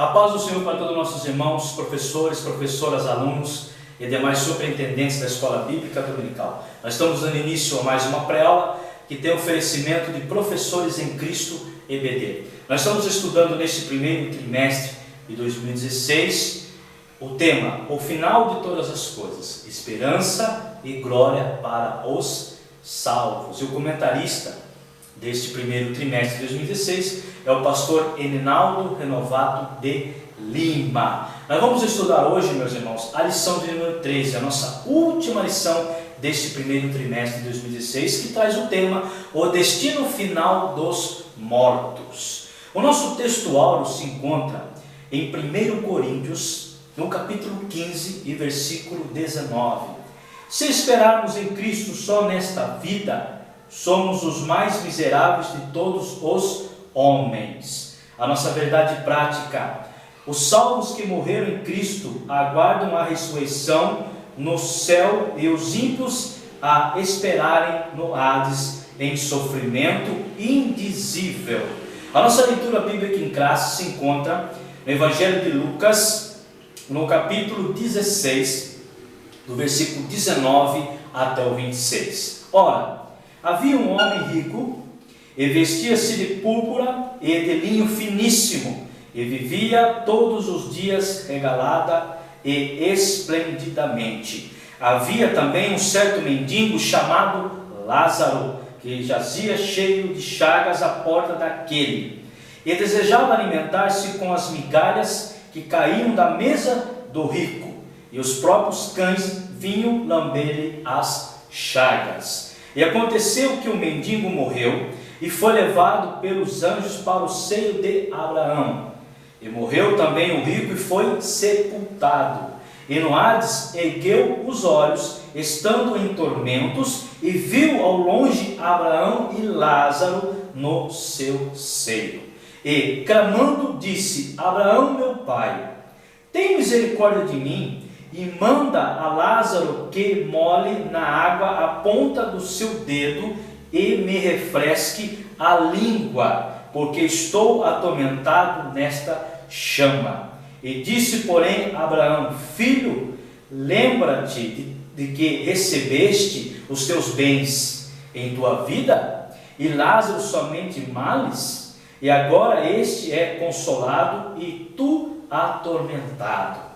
A paz do Senhor para todos os nossos irmãos, professores, professoras, alunos e demais superintendentes da Escola Bíblica Dominical. Nós estamos dando início a mais uma pré-aula que tem oferecimento de Professores em Cristo EBD. Nós estamos estudando neste primeiro trimestre de 2016 o tema, o final de todas as coisas, esperança e glória para os salvos. E o comentarista deste primeiro trimestre de 2016 é o pastor Eninaldo Renovato de Lima. Nós vamos estudar hoje, meus irmãos, a lição de número 13, a nossa última lição deste primeiro trimestre de 2016, que traz o tema, o destino final dos mortos. O nosso texto áureo se encontra em 1 Coríntios, no capítulo 15 e versículo 19. Se esperarmos em Cristo só nesta vida, somos os mais miseráveis de todos os homens. A nossa verdade prática: os salvos que morreram em Cristo aguardam a ressurreição no céu e os ímpios a esperarem no Hades em sofrimento indizível. A nossa leitura bíblica em classe se encontra no Evangelho de Lucas, no capítulo 16, do versículo 19 até o 26. Ora, havia um homem rico, e vestia-se de púrpura e de linho finíssimo, e vivia todos os dias regalada e esplendidamente. Havia também um certo mendigo chamado Lázaro, que jazia cheio de chagas à porta daquele, e desejava alimentar-se com as migalhas que caíam da mesa do rico, e os próprios cães vinham lamber-lhe as chagas. E aconteceu que o mendigo morreu e foi levado pelos anjos para o seio de Abraão. E morreu também o rico e foi sepultado. E no Hades ergueu os olhos, estando em tormentos, e viu ao longe Abraão e Lázaro no seu seio. E, clamando, disse: Abraão, meu pai, tem misericórdia de mim, e manda a Lázaro que molhe na água a ponta do seu dedo e me refresque a língua, porque estou atormentado nesta chama. E disse, porém, Abraão: Filho, lembra-te de que recebeste os teus bens em tua vida, e Lázaro somente males, e agora este é consolado e tu atormentado.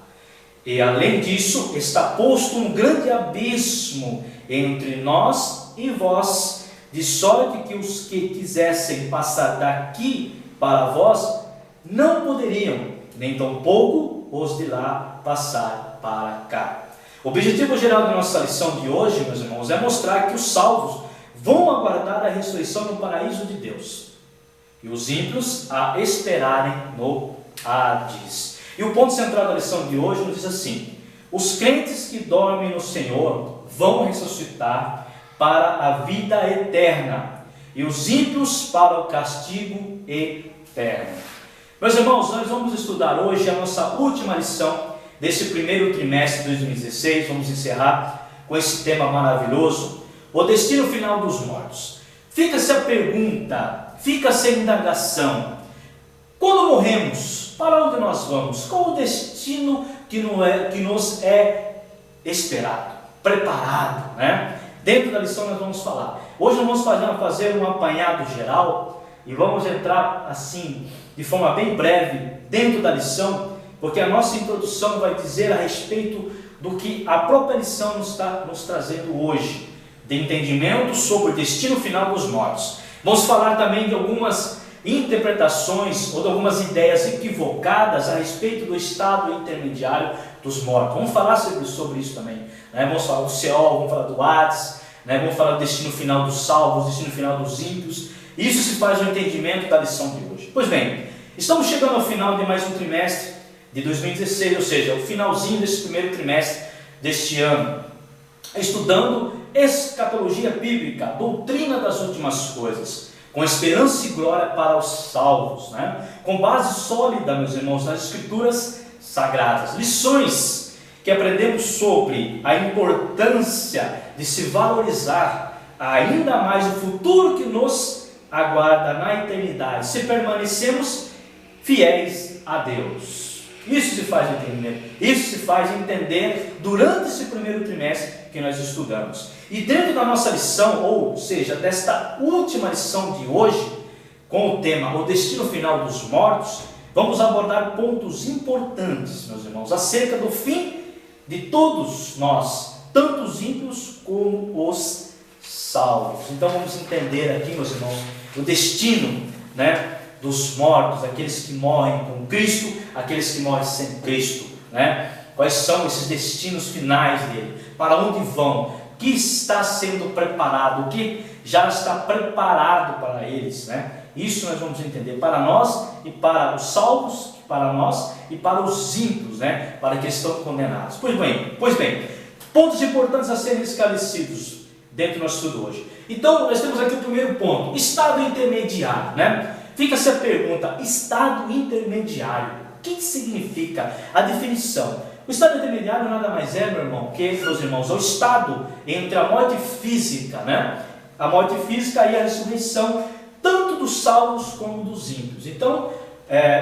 E além disso, está posto um grande abismo entre nós e vós, de sorte que os que quisessem passar daqui para vós não poderiam, nem tampouco os de lá passar para cá. O objetivo geral da nossa lição de hoje, meus irmãos, é mostrar que os salvos vão aguardar a ressurreição no paraíso de Deus, e os ímpios a esperarem no Hades. E o ponto central da lição de hoje nos diz assim: os crentes que dormem no Senhor vão ressuscitar para a vida eterna, e os ímpios para o castigo eterno. Meus irmãos, nós vamos estudar hoje a nossa última lição desse primeiro trimestre de 2016. Vamos encerrar com esse tema maravilhoso, o destino final dos mortos. Fica-se a pergunta, fica-se a indagação: quando morremos, para onde nós vamos? Qual o destino que nos é esperado, preparado, né? Dentro da lição nós vamos falar. Hoje nós vamos fazer um apanhado geral e vamos entrar assim, de forma bem breve, dentro da lição, porque a nossa introdução vai dizer a respeito do que a própria lição nos está nos trazendo hoje, de entendimento sobre o destino final dos mortos. Vamos falar também de algumas interpretações ou de algumas ideias equivocadas a respeito do estado intermediário dos mortos. Vamos falar sobre isso também, né? Vamos falar do Seol, vamos falar do Hades, né? Vamos falar do destino final dos salvos, destino final dos ímpios. Isso se faz no entendimento da lição de hoje. Pois bem, estamos chegando ao final de mais um trimestre de 2016, ou seja, o finalzinho desse primeiro trimestre deste ano, estudando escatologia bíblica, doutrina das últimas coisas, com esperança e glória para os salvos, né? Com base sólida, meus irmãos, nas escrituras sagradas, lições que aprendemos sobre a importância de se valorizar ainda mais o futuro que nos aguarda na eternidade, se permanecemos fiéis a Deus. Isso se faz entender. Isso se faz entender durante esse primeiro trimestre que nós estudamos. E dentro da nossa lição, ou seja, desta última lição de hoje, com o tema O Destino Final dos Mortos, vamos abordar pontos importantes, meus irmãos, acerca do fim de todos nós, tanto os ímpios como os salvos. Então vamos entender aqui, meus irmãos, o destino, né, dos mortos, aqueles que morrem com Cristo, aqueles que morrem sem Cristo, né? Quais são esses destinos finais dele? Para onde vão? O que está sendo preparado? O que já está preparado para eles, né? Isso nós vamos entender para nós e para os salvos, para nós e para os ímpios, né? Para que estão condenados. Pois bem, pontos importantes a serem esclarecidos dentro do nosso estudo hoje. Então, nós temos aqui o primeiro ponto, estado intermediário, né? Fica-se a pergunta, estado intermediário, o que significa a definição? O estado intermediário nada mais é, meu irmão, que, meus irmãos, é o estado entre a morte física, né? A morte física e a ressurreição, tanto dos salvos como dos ímpios. Então,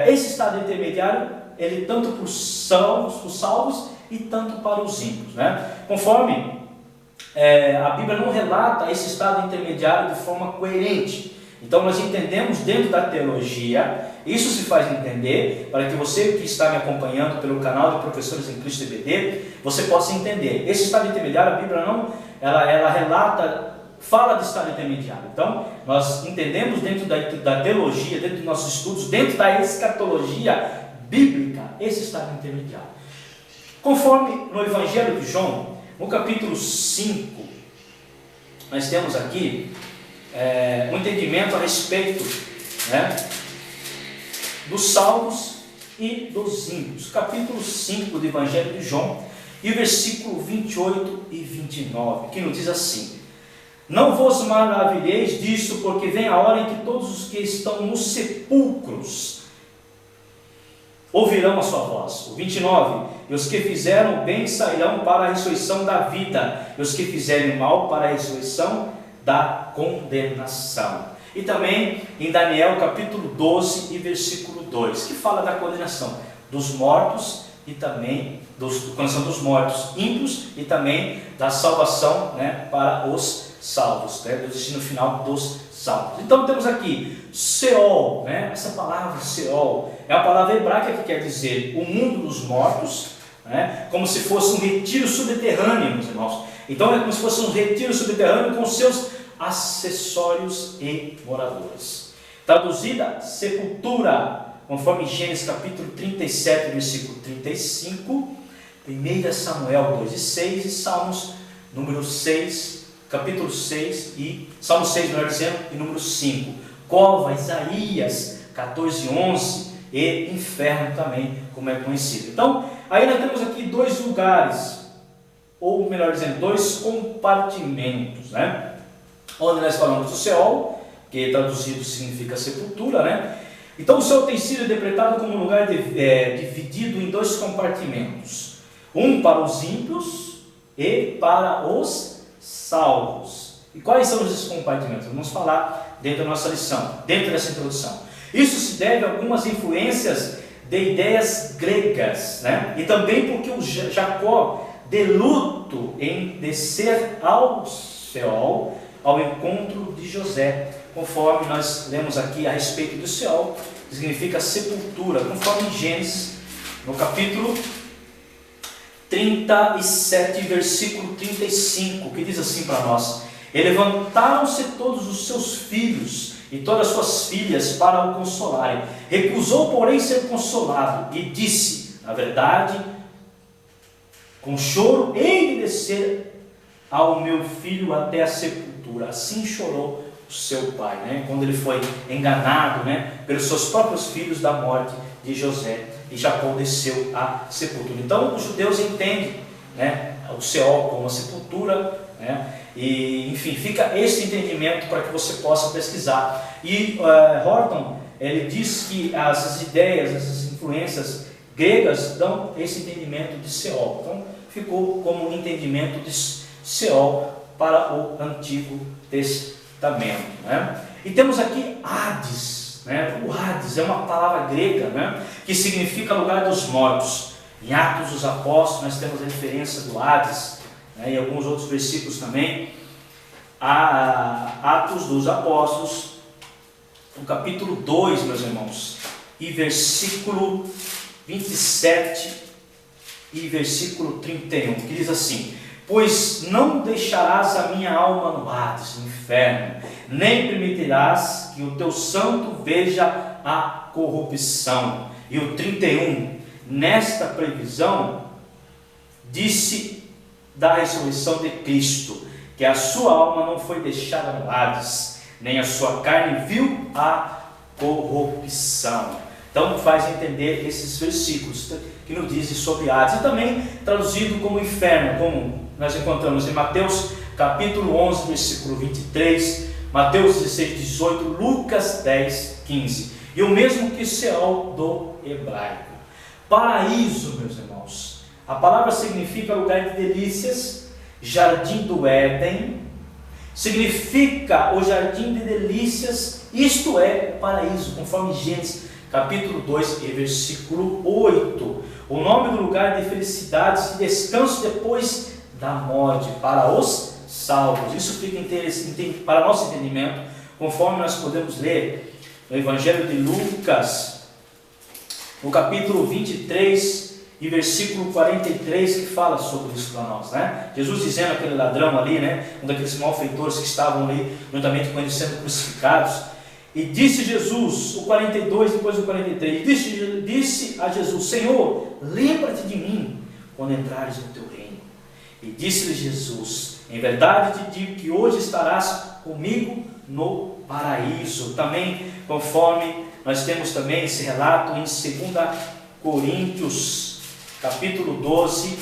esse estado intermediário, ele tanto para os salvos e tanto para os ímpios, né? Conforme a Bíblia não relata esse estado intermediário de forma coerente. Então nós entendemos dentro da teologia, isso se faz entender, para que você que está me acompanhando pelo canal de Professores em Cristo EBD, você possa entender. Esse estado intermediário, a Bíblia não, ela relata, fala de estado intermediário. Então nós entendemos dentro da teologia, dentro dos nossos estudos, dentro da escatologia bíblica, esse estado intermediário. Conforme no Evangelho de João, no capítulo 5, nós temos aqui um entendimento a respeito, né, dos salvos e dos ímpios. Capítulo 5 do Evangelho de João, e o versículo 28 e 29, que nos diz assim: Não vos maravilheis disso, porque vem a hora em que todos os que estão nos sepulcros ouvirão a sua voz. O 29, e os que fizeram bem sairão para a ressurreição da vida, e os que fizerem mal para a ressurreição da condenação. E também em Daniel capítulo 12 e versículo 2, que fala da condenação dos mortos e também condenação dos mortos ímpios e também da salvação, né, para os salvos, né, do destino final dos salvos. Então temos aqui Seol, né, essa palavra Seol é a palavra hebraica que quer dizer o mundo dos mortos, né, como se fosse um retiro subterrâneo, meus irmãos. Então é como se fosse um retiro subterrâneo com seus acessórios e moradores. Traduzida, sepultura, conforme Gênesis capítulo 37, versículo 35, 1 Samuel 2:6 e Salmos número 6, capítulo 6 e Salmo 6, melhor dizendo, e número 5. Cova, Isaías 14:11 e inferno também, como é conhecido. Então, aí nós temos aqui dois lugares, ou melhor dizendo, dois compartimentos, né? Onde nós falamos do Seol, que traduzido significa sepultura, né? Então o Seol tem sido interpretado como um lugar dividido em dois compartimentos, um para os ímpios e para os salvos. E quais são esses compartimentos? Vamos falar dentro da nossa lição, dentro dessa introdução. Isso se deve a algumas influências de ideias gregas, né? E também porque o Jacó, de luto em descer ao Seol, ao encontro de José, conforme nós lemos aqui a respeito do Seol, que significa sepultura, conforme Gênesis, no capítulo 37, versículo 35, que diz assim para nós: E levantaram-se todos os seus filhos e todas as suas filhas para o consolarem. Recusou, porém, ser consolado, e disse: Na verdade, com choro hei de descer ao meu filho até a sepultura. Assim chorou o seu pai, né? Quando ele foi enganado, né, pelos seus próprios filhos da morte de José, e Jacó desceu à sepultura. Então os judeus entendem, né, o Seol como uma sepultura, né? E enfim, fica esse entendimento para que você possa pesquisar. E Horton, ele diz que essas ideias, essas influências gregas dão esse entendimento de Seol. Então ficou como um entendimento de Seol para o Antigo Testamento, né? E temos aqui Hades, né? O Hades é uma palavra grega, né? Que significa lugar dos mortos. Em Atos dos Apóstolos nós temos a referência do Hades, né? E alguns outros versículos também. Atos dos Apóstolos, no capítulo 2, meus irmãos, e versículo 27 e versículo 31, que diz assim: pois não deixarás a minha alma no Hades, no inferno, nem permitirás que o teu santo veja a corrupção. E o 31, nesta previsão, disse da ressurreição de Cristo, que a sua alma não foi deixada no Hades, nem a sua carne viu a corrupção. Então faz entender esses versículos que nos dizem sobre Hades, e também traduzido como inferno, como nós encontramos em Mateus capítulo 11, versículo 23, Mateus 16, 18, Lucas 10, 15, e o mesmo que Seol do hebraico. Paraíso, meus irmãos, a palavra significa lugar de delícias, jardim do Éden, significa o jardim de delícias, isto é, o paraíso, conforme Gênesis capítulo 2 e versículo 8. O nome do lugar de felicidades e descanso depois da morte para os salvos. Isso fica interessante para nosso entendimento, conforme nós podemos ler no Evangelho de Lucas, no capítulo 23 e versículo 43, que fala sobre isso para nós, né? Jesus dizendo aquele ladrão ali, né? Um daqueles malfeitores que estavam ali, juntamente com eles sendo crucificados. E disse Jesus, o 42, depois o 43, disse a Jesus: Senhor, lembra-te de mim quando entrares no teu reino. E disse-lhe Jesus: em verdade te digo que hoje estarás comigo no paraíso. Também, conforme nós temos também esse relato em 2 Coríntios, capítulo 12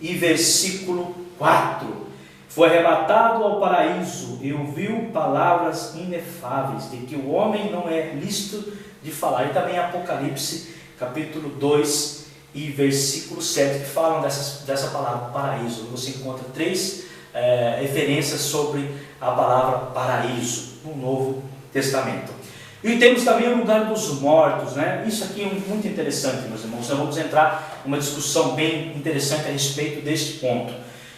e versículo 4. Foi arrebatado ao paraíso e ouviu palavras inefáveis, de que o homem não é lícito de falar. E também Apocalipse, capítulo 2 e versículo 7, que falam dessa palavra paraíso. Você encontra 3 referências sobre a palavra paraíso no Novo Testamento. E temos também o lugar dos mortos, né? Isso aqui é muito interessante, meus irmãos. Nós vamos entrar numa discussão bem interessante a respeito deste ponto.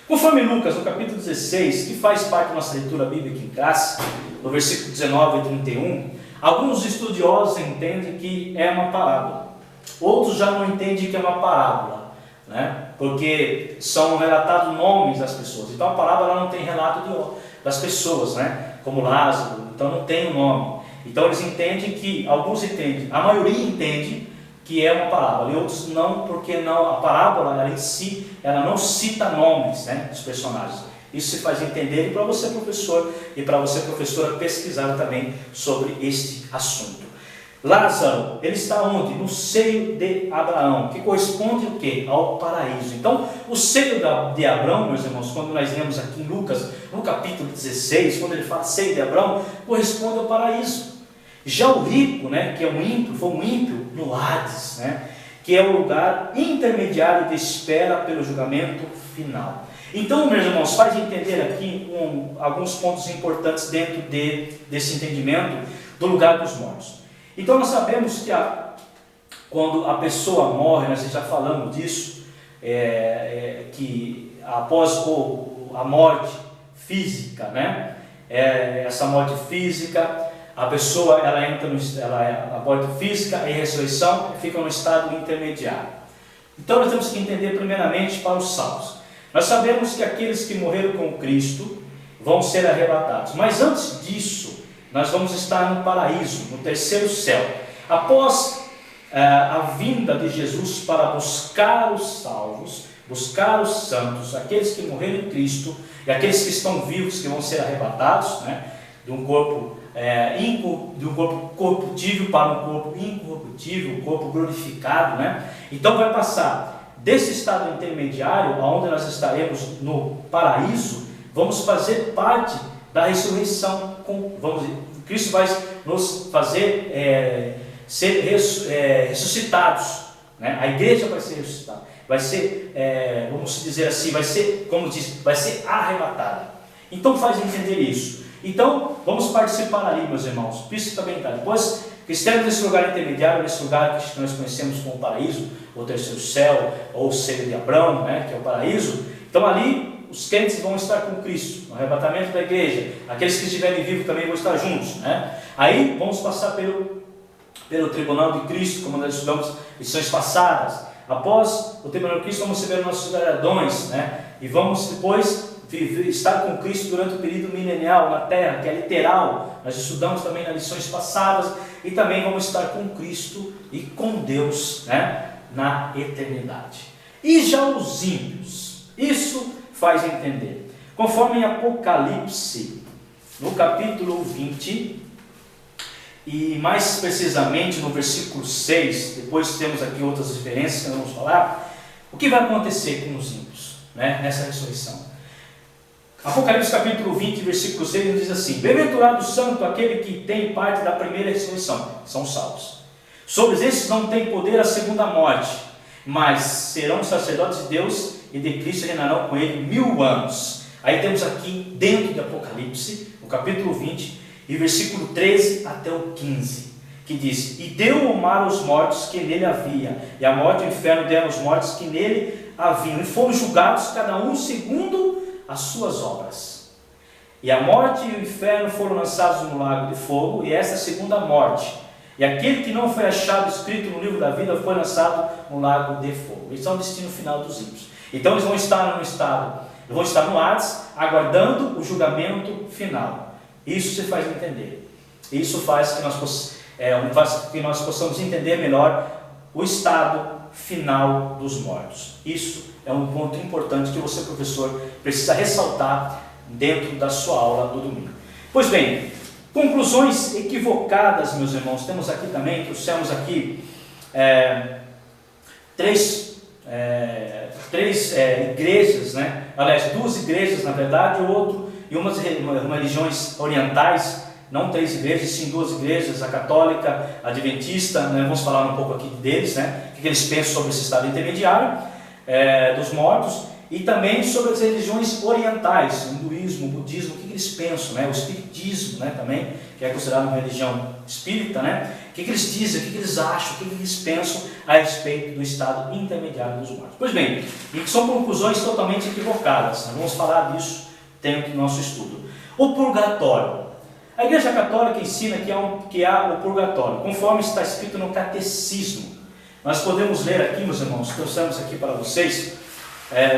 Conforme Lucas, no capítulo 16, que faz parte da nossa leitura bíblica em classe, no versículo 19 e 31, alguns estudiosos entendem que é uma parábola. Outros já não entendem que é uma parábola, né? Porque são relatados nomes das pessoas. Então a parábola não tem relato das pessoas, né? Como Lázaro, então não tem o nome. Então eles entendem que, alguns entendem, a maioria entende que é uma parábola, e outros não, porque não, a parábola ela em si, ela não cita nomes, né, dos personagens. Isso se faz entender, e para você professor, e para você professora pesquisar também sobre este assunto. Lázaro, ele está onde? No seio de Abraão, que corresponde o quê? Ao paraíso. Então, o seio de Abraão, meus irmãos, quando nós lemos aqui em Lucas, no capítulo 16, quando ele fala seio de Abraão, corresponde ao paraíso. Já o rico, né, que é um ímpio, foi um ímpio no Hades, né, que é o lugar intermediário de espera pelo julgamento final. Então, meus irmãos, faz entender aqui alguns pontos importantes dentro desse entendimento do lugar dos mortos. Então, nós sabemos que quando a pessoa morre, nós já falamos disso, que após a morte física, né, essa morte física, a pessoa ela entra a morte física e a ressurreição fica no estado intermediário. Então nós temos que entender primeiramente para os salvos. Nós sabemos que aqueles que morreram com Cristo vão ser arrebatados. Mas antes disso, nós vamos estar no paraíso, no terceiro céu. Após a vinda de Jesus para buscar os salvos, buscar os santos, aqueles que morreram em Cristo e aqueles que estão vivos, que vão ser arrebatados, né, de um corpo de um corpo corruptível para um corpo incorruptível, um corpo glorificado, né? Então vai passar desse estado intermediário, onde nós estaremos no paraíso, vamos fazer parte da ressurreição. Cristo vai nos fazer ser ressuscitados, né? A igreja vai ser ressuscitada, vai ser, vamos dizer assim, vai ser, como diz, vai ser arrebatada. Então faz entender isso. Então, vamos participar ali, meus irmãos. Isso também está. Depois Cristãos nesse lugar intermediário, nesse lugar que nós conhecemos como o paraíso, ou o terceiro céu, ou o seio de Abrão, né, que é o paraíso. Então ali os crentes vão estar com Cristo, no arrebatamento da igreja. Aqueles que estiverem vivos também vão estar juntos, né? Aí vamos passar pelo tribunal de Cristo, como nós estudamos lições passadas. Após o tribunal de Cristo, vamos receber nossos galardões, né? E vamos depois estar com Cristo durante o período milenial na terra, que é literal. Nós estudamos também nas lições passadas. E também vamos estar com Cristo e com Deus, né, na eternidade. E já os ímpios, isso faz entender. Conforme em Apocalipse, no capítulo 20, e mais precisamente no versículo 6, depois temos aqui outras referências que nós vamos falar, o que vai acontecer com os ímpios, né, nessa ressurreição. Apocalipse capítulo 20, versículo 6, nos diz assim: bem-aventurado o santo, aquele que tem parte da primeira ressurreição, são salvos. Sobre esses não tem poder a segunda morte, mas serão sacerdotes de Deus e de Cristo reinarão com ele 1000 anos. Aí temos aqui dentro de Apocalipse, no capítulo 20, e versículo 13 até o 15, que diz: e deu o mar aos mortos que nele havia, e a morte e o inferno deram os mortos que nele haviam, e foram julgados cada um segundo as suas obras. E a morte e o inferno foram lançados no lago de fogo, e esta é a segunda morte. E aquele que não foi achado escrito no livro da vida foi lançado no lago de fogo. Esse é o destino final dos ímpios. Então eles vão estar no estado, vão estar no Hades, aguardando o julgamento final. Isso se faz entender. Isso faz que nós possamos entender melhor o estado final dos mortos. Isso é um ponto importante que você, professor, precisa ressaltar dentro da sua aula do domingo. Pois bem, conclusões equivocadas, meus irmãos. Temos aqui também, trouxemos aqui três igrejas, né? Aliás, 2 igrejas na verdade, e umas religiões orientais, não 3 igrejas, sim 2 igrejas, a católica, a adventista, né? Vamos falar um pouco aqui deles, né? O que eles pensam sobre esse estado intermediário dos mortos, e também sobre as religiões orientais, o hinduísmo, o budismo, o que eles pensam, né? O espiritismo, né? Também, que é considerado uma religião espírita, né? O que eles dizem, o que eles acham, o que eles pensam a respeito do estado intermediário dos mortos. Pois bem, e são conclusões totalmente equivocadas. Nós vamos falar disso dentro do nosso estudo. O purgatório. A Igreja Católica ensina que há o purgatório, conforme está escrito no Catecismo. Nós podemos ler aqui, meus irmãos, trouxemos aqui para vocês,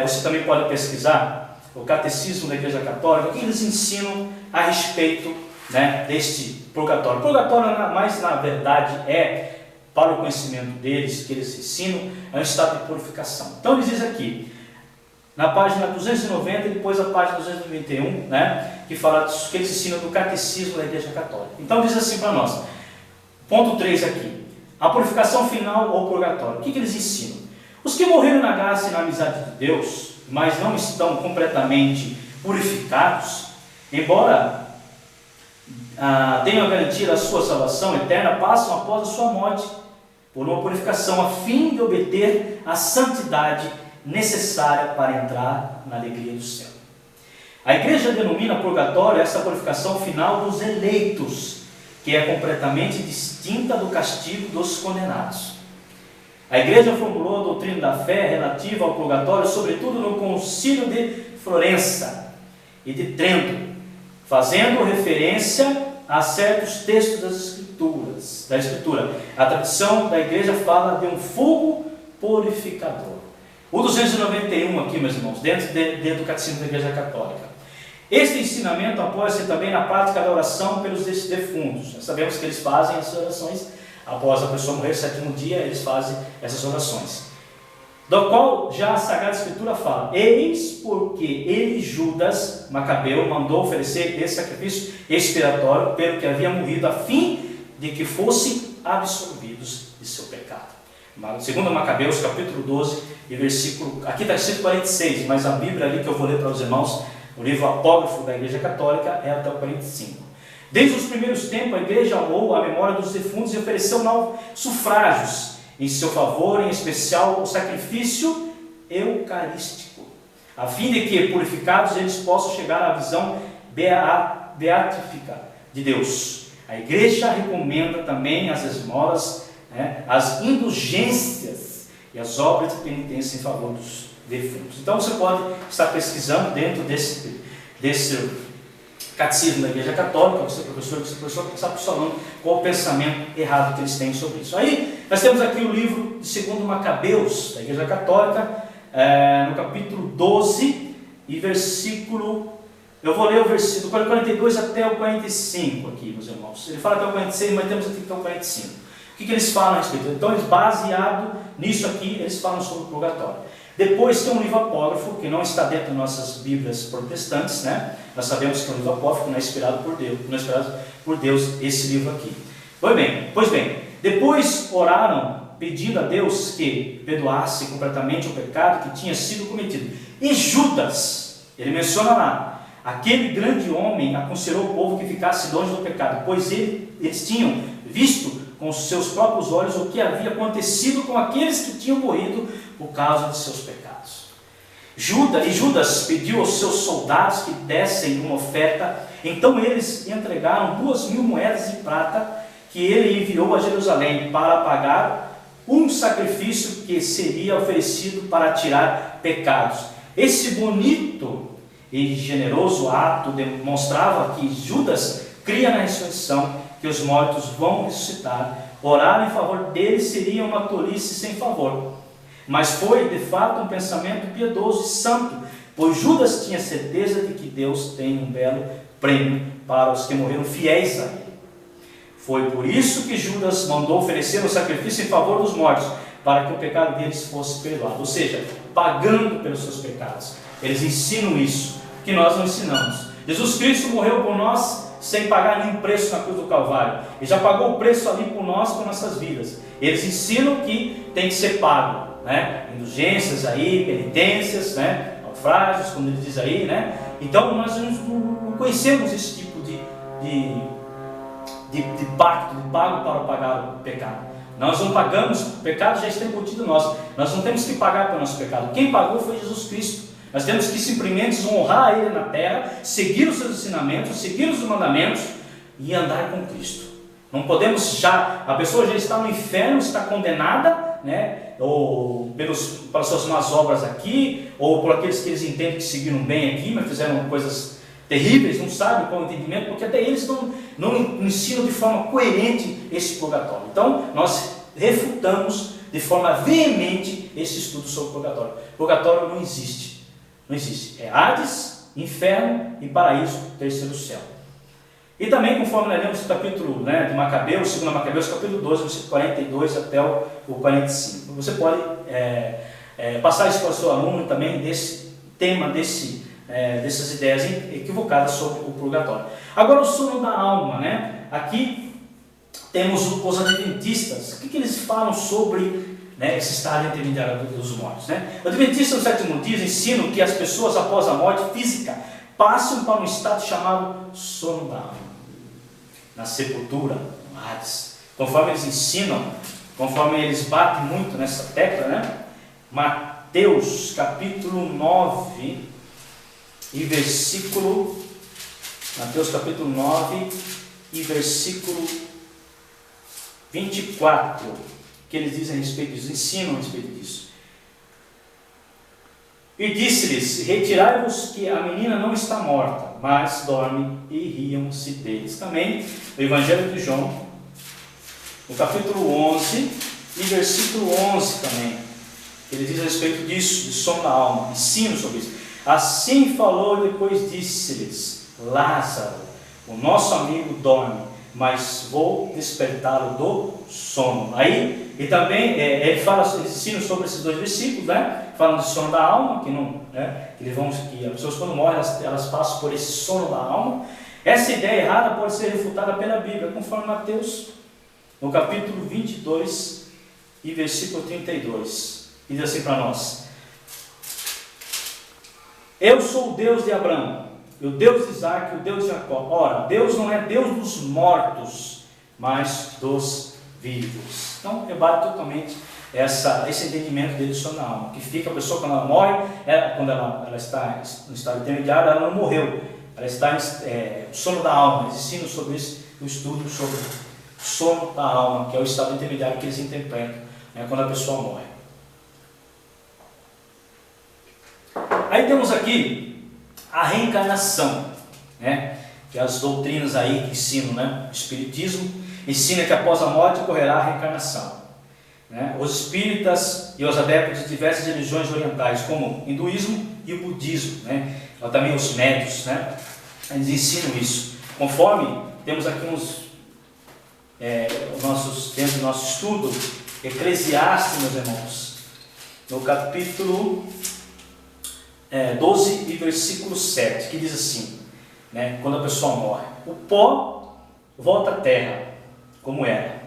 você também pode pesquisar o Catecismo da Igreja Católica, o que eles ensinam a respeito, né, deste purgatório. O purgatório, mais na verdade, para o conhecimento deles, que eles ensinam, é um estado de purificação. Então eles dizem aqui, na página 290 e depois a página 291, né, que fala que eles ensinam do Catecismo da Igreja Católica. Então diz assim para nós, ponto 3 aqui, a purificação final ou purgatório. O que eles ensinam? Os que morreram na graça e na amizade de Deus, mas não estão completamente purificados, embora tenham a garantia da sua salvação eterna, passam após a sua morte por uma purificação a fim de obter a santidade necessária para entrar na alegria do céu. A igreja denomina purgatório essa purificação final dos eleitos, que é completamente distinta do castigo dos condenados. A igreja formulou a doutrina da fé relativa ao purgatório, sobretudo no Concílio de Florença e de Trento, fazendo referência a certos textos da Escritura. A tradição da igreja fala de um fogo purificador. O 291 aqui, meus irmãos, dentro do Catecismo da Igreja Católica. Este ensinamento apoia-se também na prática da oração pelos defuntos. Nós sabemos que eles fazem essas orações após a pessoa morrer, no 7º dia, eles fazem essas orações. Do qual já a Sagrada Escritura fala: eis porque ele, Judas Macabeu, mandou oferecer esse sacrifício expiatório pelo que havia morrido, a fim de que fossem absolvidos de seu pecado. Segundo Macabeus, capítulo 12, e versículo, aqui está escrito 46, mas a Bíblia ali que eu vou ler para os irmãos, o livro apócrifo da Igreja Católica, é até o 45. Desde os primeiros tempos, a Igreja honrou a memória dos defuntos e ofereceu sufrágios em seu favor, em especial o sacrifício eucarístico, a fim de que, purificados, eles possam chegar à visão beatífica de Deus. A igreja recomenda também as esmolas, né, as indulgências e as obras de penitência em favor dos defuntos. Então você pode estar pesquisando dentro desse catecismo da Igreja Católica, você professor está falando qual o pensamento errado que eles têm sobre isso. Aí nós temos aqui o livro de 2 Macabeus, da Igreja Católica, no capítulo 12 e versículo, eu vou ler o versículo 42 até o 45 aqui, meus irmãos. Ele fala até o 46, mas temos aqui até o 45. O que eles falam a respeito? Então, eles, baseado nisso aqui, eles falam sobre o purgatório. Depois tem um livro apócrifo, que não está dentro de nossas Bíblias protestantes, né? Nós sabemos que é um livro apócrifo, não é inspirado por Deus, não é inspirado por Deus esse livro aqui. Pois bem, depois oraram pedindo a Deus que perdoasse completamente o pecado que tinha sido cometido. E Judas, ele menciona lá, aquele grande homem aconselhou o povo que ficasse longe do pecado, pois eles tinham visto com os seus próprios olhos o que havia acontecido com aqueles que tinham morrido por causa de seus pecados. Judas pediu aos seus soldados que dessem uma oferta. Então eles entregaram 2.000 moedas de prata que ele enviou a Jerusalém para pagar um sacrifício que seria oferecido para tirar pecados. Esse bonito e generoso ato demonstrava que Judas cria na ressurreição, que os mortos vão ressuscitar. Orar em favor deles seria uma tolice sem favor, mas foi de fato um pensamento piedoso e santo, pois Judas tinha certeza de que Deus tem um belo prêmio para os que morreram fiéis a ele. Foi por isso que Judas mandou oferecer um sacrifício em favor dos mortos, para que o pecado deles fosse perdoado, ou seja, pagando pelos seus pecados. Eles ensinam isso, que nós não ensinamos. Jesus Cristo morreu por nós sem pagar nenhum preço na cruz do Calvário. Ele já pagou o preço ali por nós, por nossas vidas. Eles ensinam que tem que ser pago, né? Indulgências aí, penitências, né? Naufrágios, como ele diz aí, né? Então nós não conhecemos esse tipo de pacto, de pago para pagar o pecado. Nós não pagamos, o pecado já está embutido em nós. Nós não temos que pagar pelo nosso pecado. Quem pagou foi Jesus Cristo. Nós temos que simplesmente honrar Ele na terra, seguir os seus ensinamentos, seguir os mandamentos e andar com Cristo. Não podemos a pessoa já está no inferno, está condenada, né? Ou pelas suas más obras aqui, ou por aqueles que eles entendem que seguiram bem aqui, mas fizeram coisas terríveis, não sabem qual é o entendimento, porque até eles não ensinam de forma coerente esse purgatório. Então, nós refutamos de forma veemente esse estudo sobre o purgatório. O purgatório não existe. Não existe. É Hades, inferno e paraíso, terceiro céu. E também, conforme nós lemos o capítulo, né, de Macabeus, 2 Macabeus, capítulo 12, versículo 42 até o 45. Você pode passar isso para o seu aluno também, desse tema, dessas ideias equivocadas sobre o purgatório. Agora, o sono da alma, né? Aqui temos os adventistas. O que eles falam sobre, né, esse estado intermediário dos mortos, né? Os adventistas no sétimo dia ensinam que as pessoas após a morte física passam para um estado chamado sono da alma, na sepultura, no Hades. Conforme eles ensinam, conforme eles batem muito nessa tecla, né? Mateus capítulo 9 e versículo, Mateus capítulo 9 e versículo 24, que eles dizem a respeito disso, ensinam a respeito disso. E disse-lhes: retirai-vos que a menina não está morta, mas dorme, e riam-se deles. Também o Evangelho de João, no capítulo 11 e versículo 11 também, ele diz a respeito disso, de sono da alma, ensino sobre isso. Assim falou e depois disse-lhes: Lázaro, o nosso amigo dorme, mas vou despertá-lo do sono. Aí, e também ele ensina sobre esses dois versículos, né? Falam de sono da alma, que as pessoas quando morrem, elas passam por esse sono da alma. Essa ideia errada pode ser refutada pela Bíblia, conforme Mateus, no capítulo 22 e versículo 32. E diz assim para nós: eu sou o Deus de Abraão, o Deus de Isaac, o Deus de Jacó. Ora, Deus não é Deus dos mortos, mas dos vivos. Então, rebate totalmente esse entendimento dele sobre a alma, que fica a pessoa quando ela morre, quando ela está no estado intermediário, ela não morreu, ela está no sono da alma. Eles ensinam sobre isso o estudo sobre o sono da alma, que é o estado intermediário que eles interpretam, né, quando a pessoa morre. Aí temos aqui a reencarnação, né, que é as doutrinas aí que ensinam, né, o Espiritismo ensina que após a morte ocorrerá a reencarnação. Né? Os espíritas e os adeptos de diversas religiões orientais, como o hinduísmo e o budismo, né? Também os médios, né? Eles ensinam isso. Conforme temos aqui dentro do nosso estudo, Eclesiastes, meus irmãos, no capítulo 12 e versículo 7, que diz assim, né? Quando a pessoa morre, o pó volta à terra, como era,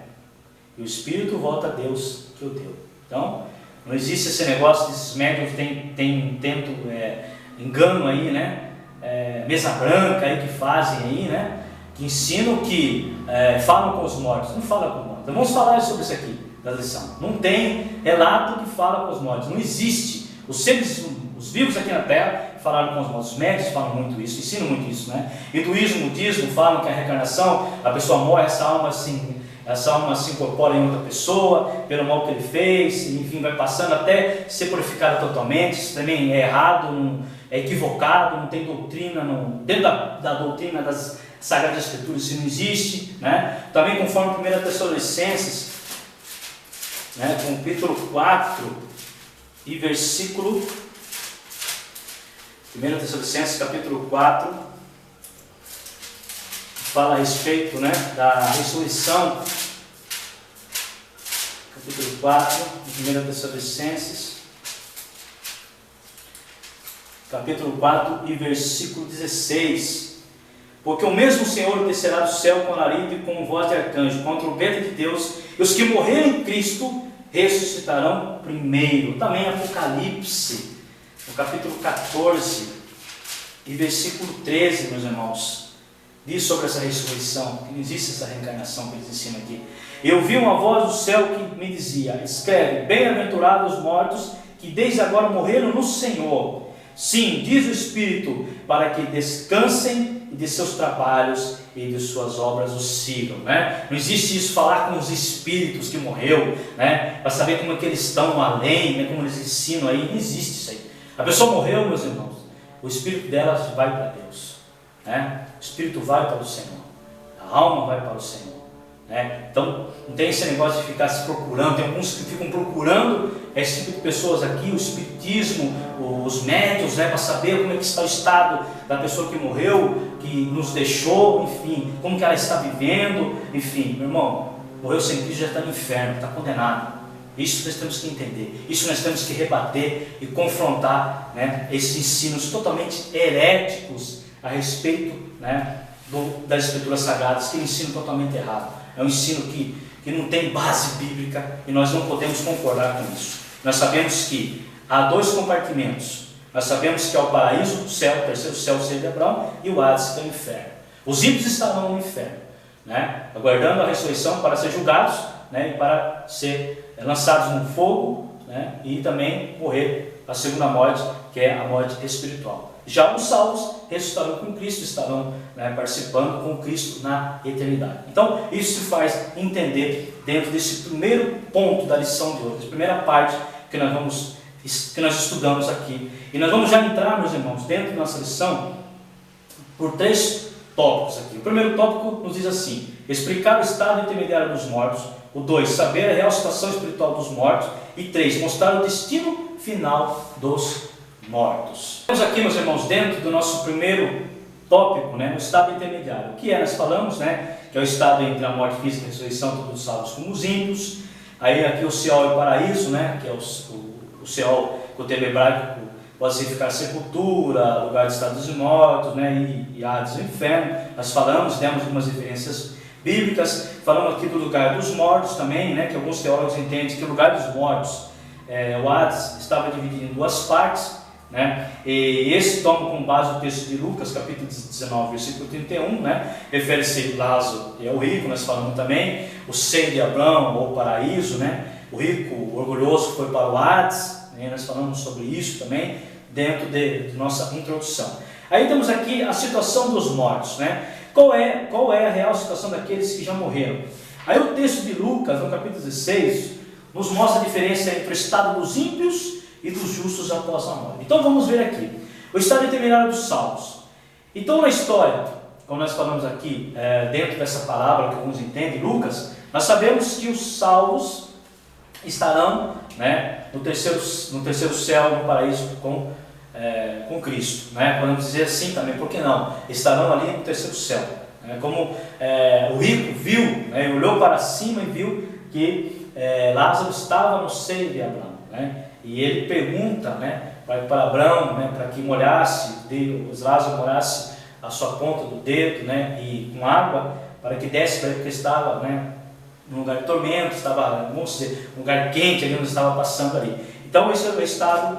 e o espírito volta a Deus que o deu. Então, não existe esse negócio desses médiuns que tento engano aí, né? Mesa branca aí que fazem aí, né? Que ensinam que falam com os mortos. Não fala com os mortos. Então, vamos falar sobre isso aqui da lição. Não tem relato que fala com os mortos. Não existe. Os vivos aqui na Terra falaram com os mortos. Os médicos falam muito isso, ensinam muito isso, né? Hinduísmo, budismo falam que a reencarnação, a pessoa morre, essa alma se incorpora em outra pessoa, pelo mal que ele fez, enfim, vai passando até ser purificada totalmente. Isso também é errado, é equivocado, não tem doutrina, dentro da doutrina das Sagradas Escrituras isso não existe, né? Também conforme 1 Tessalonicenses, né, capítulo 4 e versículo 1 Tessalonicenses capítulo 4 fala a respeito, né, da ressurreição. Capítulo 4 de 1 Tessalonicenses capítulo 4 e versículo 16: porque o mesmo Senhor descerá do céu com alarido e com voz de arcanjo, com a trombeta de Deus, e os que morreram em Cristo ressuscitarão primeiro. Também Apocalipse, no capítulo 14 e versículo 13, meus irmãos, diz sobre essa ressurreição, que não existe essa reencarnação que eles ensinam aqui. Eu vi uma voz do céu que me dizia: escreve, bem-aventurados os mortos que desde agora morreram no Senhor. Sim, diz o Espírito, para que descansem de seus trabalhos e de suas obras os sigam, né? Não existe isso, falar com os espíritos que morreu, né, para saber como é que eles estão além, né, como eles ensinam aí. Não existe isso aí. A pessoa morreu, meus irmãos, o espírito dela vai para Deus, né? O espírito vai para o Senhor, a alma vai para o Senhor, né? Então não tem esse negócio de ficar se procurando. Tem alguns que ficam procurando esse tipo de pessoas aqui, o espiritismo, os médiuns, né, para saber como é que está o estado da pessoa que morreu, que nos deixou, enfim, como que ela está vivendo, enfim. Meu irmão, morreu sem Cristo, já está no inferno, está condenado. Isso nós temos que entender, isso nós temos que rebater e confrontar, né, esses ensinos totalmente heréticos a respeito, né, das Escrituras Sagradas, que ensinam totalmente errado. É um ensino que não tem base bíblica e nós não podemos concordar com isso. Nós sabemos que há dois compartimentos. Nós sabemos que é o paraíso, o céu, o terceiro céu, o seio de Abraão, e o Hades, que é o inferno. Os ímpios estarão no inferno, né, aguardando a ressurreição para ser julgados, né, e para ser lançados no fogo, né, e também morrer a segunda morte, que é a morte espiritual. Já os salvos ressuscitarão com Cristo, estarão, né, participando com Cristo na eternidade. Então, isso se faz entender dentro desse primeiro ponto da lição de hoje, essa primeira parte que nós estudamos aqui. E nós vamos já entrar, meus irmãos, dentro da nossa lição, por 3 tópicos aqui. O primeiro tópico nos diz assim: explicar o estado intermediário dos mortos. O 2, saber a real situação espiritual dos mortos. E 3, mostrar o destino final dos mortos. Temos aqui, meus irmãos, dentro do nosso primeiro tópico, né, o estado intermediário. O que é? Nós falamos, né, que é o estado entre a morte física e a ressurreição, todos os salvos como os ímpios. Aí aqui o Seol e o paraíso, né, que é o Seol, que o termo hebraico pode significar sepultura, lugar de estado dos mortos, né, e Hades, o inferno. Nós falamos, demos algumas referências bíblicas. Falamos aqui do lugar dos mortos também, né, que alguns teólogos entendem que o lugar dos mortos, o Hades, estava dividido em 2 partes, né, e esse toma como base o texto de Lucas, capítulo 19, versículo 31, né, refere-se a Lázaro e ao rico. Nós falamos também o seio de Abraão, ou paraíso, né, o rico, o orgulhoso foi para o Hades, né, nós falamos sobre isso também dentro de nossa introdução. Aí temos aqui a situação dos mortos, né. Qual é a real situação daqueles que já morreram? Aí o texto de Lucas, no capítulo 16, nos mostra a diferença entre o estado dos ímpios e dos justos após a morte. Então vamos ver aqui, o estado intermediário dos salvos. Então na história, como nós falamos aqui, dentro dessa palavra que alguns entendem, Lucas, nós sabemos que os salvos estarão, né, no terceiro céu, no paraíso com Cristo, né? Podemos dizer assim também, por que não? Estarão ali no terceiro céu, né? Como o rico viu, né, olhou para cima e viu que Lázaro estava no seio de Abraão, né? E ele pergunta, né, para Abraão, né, para que Lázaro molhasse a sua ponta do dedo, né, e com água, para que desse para ele, porque estava, né, num lugar de tormento, estava, vamos dizer, um lugar quente ali onde estava passando ali. Então esse é o estado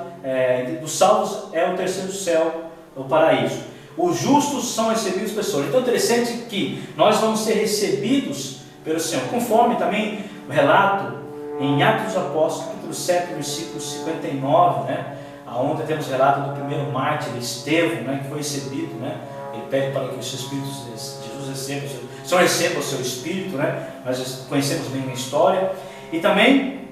dos salvos, é o terceiro céu, o paraíso. Os justos são recebidos pessoas. Então é interessante que nós vamos ser recebidos pelo Senhor, conforme também o relato em Atos dos Apóstolos, capítulo 7, versículo 59, né, onde temos relato do primeiro mártir, Estevão, né, que foi recebido, né, ele pede para que o seu Espírito, Jesus receba, o Senhor receba o seu Espírito, né, nós conhecemos bem a história. E também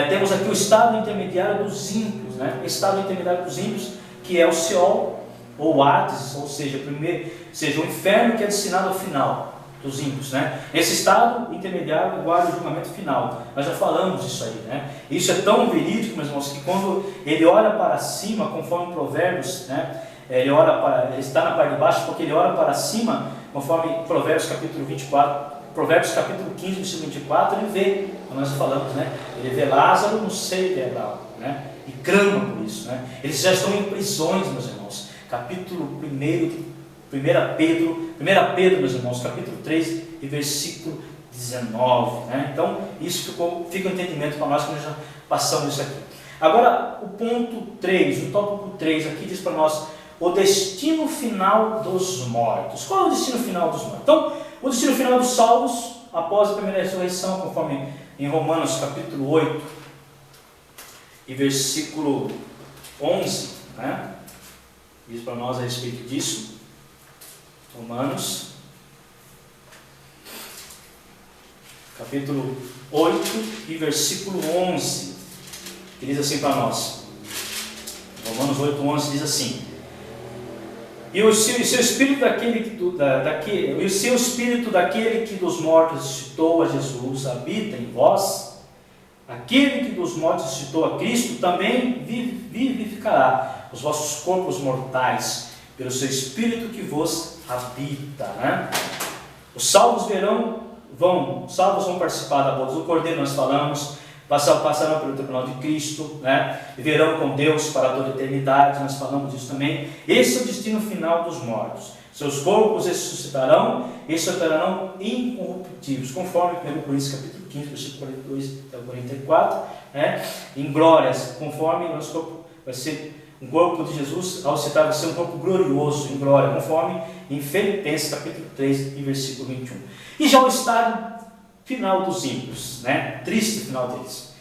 temos aqui o estado intermediário dos ímpios, né, o estado intermediário dos ímpios, que é o Seol, ou Hades, ou seja, o inferno, que é destinado ao final dos ímpios, né? Esse estado intermediário guarda o julgamento final. Nós já falamos disso aí, né? Isso é tão verídico, meus irmãos, que quando ele olha para cima, conforme Provérbios, né? Ele está na parte de baixo porque ele olha para cima, conforme Provérbios capítulo 24, Provérbios capítulo 15, versículo 24, ele vê, como nós falamos, né? Ele vê Lázaro no seio de Abraão, né? E clama por isso, né? Eles já estão em prisões, meus irmãos. Capítulo 1 Pedro, meus irmãos, capítulo 3 e versículo 19, né? Então, isso fica um entendimento para nós que nós já passamos isso aqui. Agora, o ponto 3, o tópico 3 aqui diz para nós o destino final dos mortos. Qual é o destino final dos mortos? Então, o destino final dos salvos, após a primeira ressurreição, conforme em Romanos capítulo 8 e versículo 11, né? Diz para nós a respeito disso. Romanos capítulo 8 e versículo 11, que diz assim para nós. Romanos 8, 11 diz assim: E o seu espírito daquele que dos mortos ressuscitou a Jesus habita em vós. Aquele que dos mortos ressuscitou a Cristo também vivificará os vossos corpos mortais pelo seu Espírito que vos habita, né? Os salvos vão participar da boda do Cordeiro, nós falamos, passarão pelo tribunal de Cristo, né? Viverão com Deus para toda a eternidade, nós falamos disso também. Esse é o destino final dos mortos. Seus corpos ressuscitarão e se tornarão incorruptíveis, conforme 1 Coríntios capítulo 15, versículo 42 até 44, né? Em glórias, conforme nosso corpo vai ser um corpo de Jesus, ao citar, vai ser um corpo glorioso, em glória, conforme em Filipenses capítulo 3 e versículo 21. E já o estado final dos ímpios, né? Triste final deles.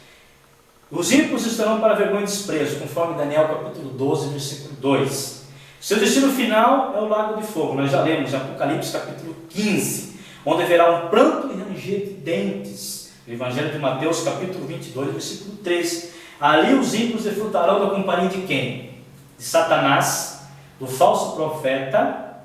Os ímpios estarão para vergonha e desprezo, conforme Daniel capítulo 12, versículo 2. Seu destino final é o lago de fogo. Nós já lemos em Apocalipse capítulo 15, onde haverá um pranto e ranger de dentes. O Evangelho de Mateus capítulo 22, versículo 13. Ali os ímpios desfrutarão da companhia de quem? De Satanás, do falso profeta,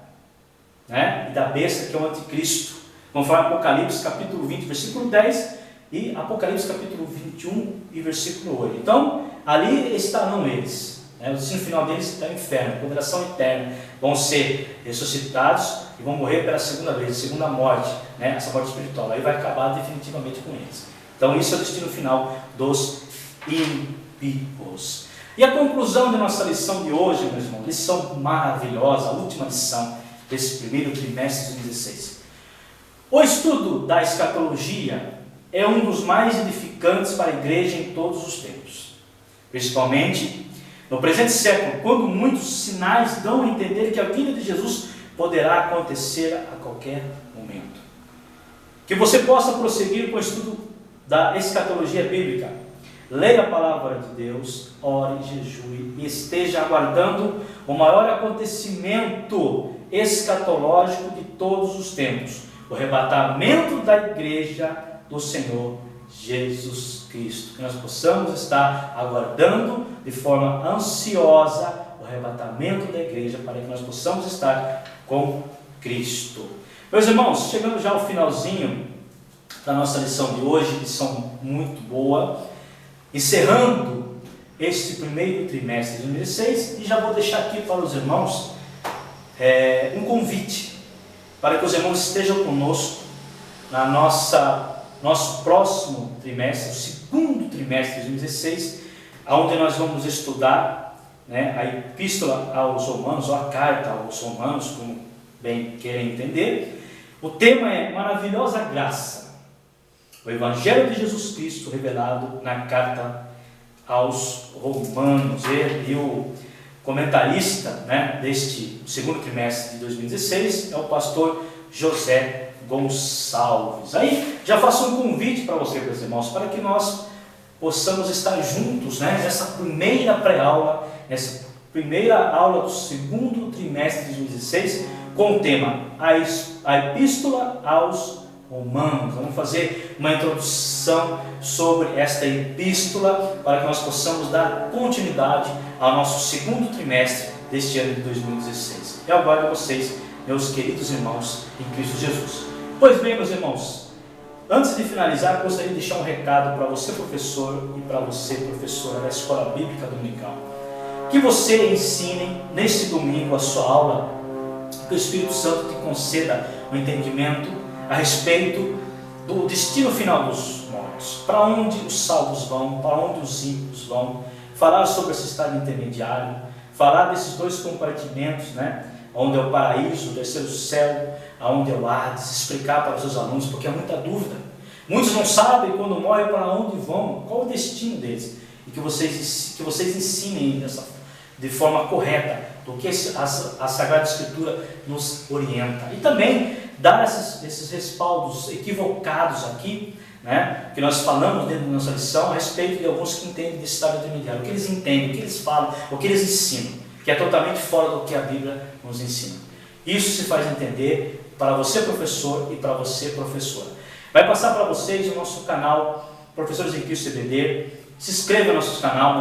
né? E da besta, que é o anticristo, conforme Apocalipse capítulo 20, versículo 10 e Apocalipse capítulo 21 e versículo 8. Então, ali estarão eles, né? O destino final deles é o inferno, condenação eterna. Vão ser ressuscitados e vão morrer pela segunda vez, segunda morte, né? Essa morte espiritual, aí vai acabar definitivamente com eles. Então, isso é o destino final dos ímpios. E a conclusão da nossa lição de hoje, meus irmãos, lição maravilhosa, a última lição desse primeiro trimestre de 2016. O estudo da escatologia é um dos mais edificantes para a igreja em todos os tempos, principalmente no presente século, quando muitos sinais dão a entender que a vinda de Jesus poderá acontecer a qualquer momento. Que você possa prosseguir com o estudo da escatologia bíblica. Leia a palavra de Deus, ore, jejue e esteja aguardando o maior acontecimento escatológico de todos os tempos, o arrebatamento da igreja do Senhor Jesus Cristo. Que nós possamos estar aguardando de forma ansiosa o arrebatamento da igreja, para que nós possamos estar com Cristo. Meus irmãos, chegamos já ao finalzinho da nossa lição de hoje, lição muito boa, encerrando este primeiro trimestre de 2016, e já vou deixar aqui para os irmãos um convite para que os irmãos estejam conosco na nosso próximo trimestre, o segundo trimestre de 2016, onde nós vamos estudar a Epístola aos Romanos, ou a Carta aos Romanos, como bem querem entender. O tema é Maravilhosa Graça, o Evangelho de Jesus Cristo revelado na Carta aos Romanos. E o comentarista deste segundo trimestre de 2016 é o pastor José Gonçalves. Aí já faço um convite para você, meus irmãos, para que nós possamos estar juntos nessa primeira pré-aula, nessa primeira aula do segundo trimestre de 2016, com o tema a Epístola aos Romanos. Vamos fazer uma introdução sobre esta epístola para que nós possamos dar continuidade ao nosso segundo trimestre deste ano de 2016. Eu aguardo vocês, meus queridos irmãos em Cristo Jesus. Pois bem, meus irmãos, antes de finalizar, gostaria de deixar um recado para você, professor, e para você, professora da Escola Bíblica Dominical. Que você ensine neste domingo a sua aula, que o Espírito Santo te conceda um entendimento a respeito do destino final dos mortos, para onde os salvos vão, para onde os ímpios vão, falar sobre esse estado intermediário, falar desses dois compartimentos, onde é o paraíso, o terceiro céu, aonde é o Hades, explicar para os seus alunos, porque há muita dúvida. Muitos não sabem quando morrem para onde vão, qual o destino deles, e que vocês ensinem de forma correta do que a Sagrada Escritura nos orienta. E também dar esses respaldos equivocados aqui, que nós falamos dentro da nossa lição a respeito de alguns que entendem desse estado intermediário, o que eles entendem, o que eles falam, o que eles ensinam, que é totalmente fora do que a Bíblia nos ensina. Isso se faz entender para você, professor, e para você, professora. Vai passar para vocês o nosso canal Professores em Cristo CBD. Se inscreva no nosso canal,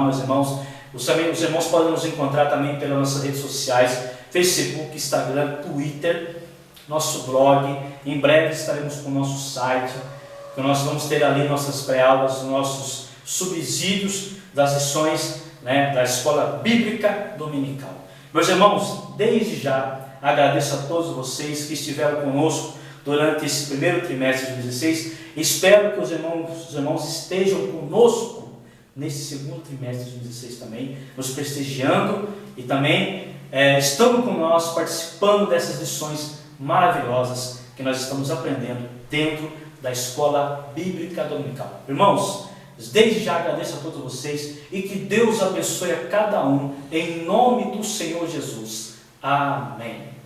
meus irmãos. Os irmãos podem nos encontrar também pelas nossas redes sociais, Facebook, Instagram, Twitter, nosso blog. Em breve estaremos com o nosso site, que nós vamos ter ali nossas pré-aulas, nossos subsídios das lições da Escola Bíblica Dominical. Meus irmãos, desde já agradeço a todos vocês que estiveram conosco durante esse primeiro trimestre de 2016. Espero que os irmãos estejam conosco nesse segundo trimestre de 2016 também, nos prestigiando e também estando com nós, participando dessas lições maravilhosas que nós estamos aprendendo dentro da Escola Bíblica Dominical. Irmãos, desde já agradeço a todos vocês e que Deus abençoe a cada um, em nome do Senhor Jesus. Amém.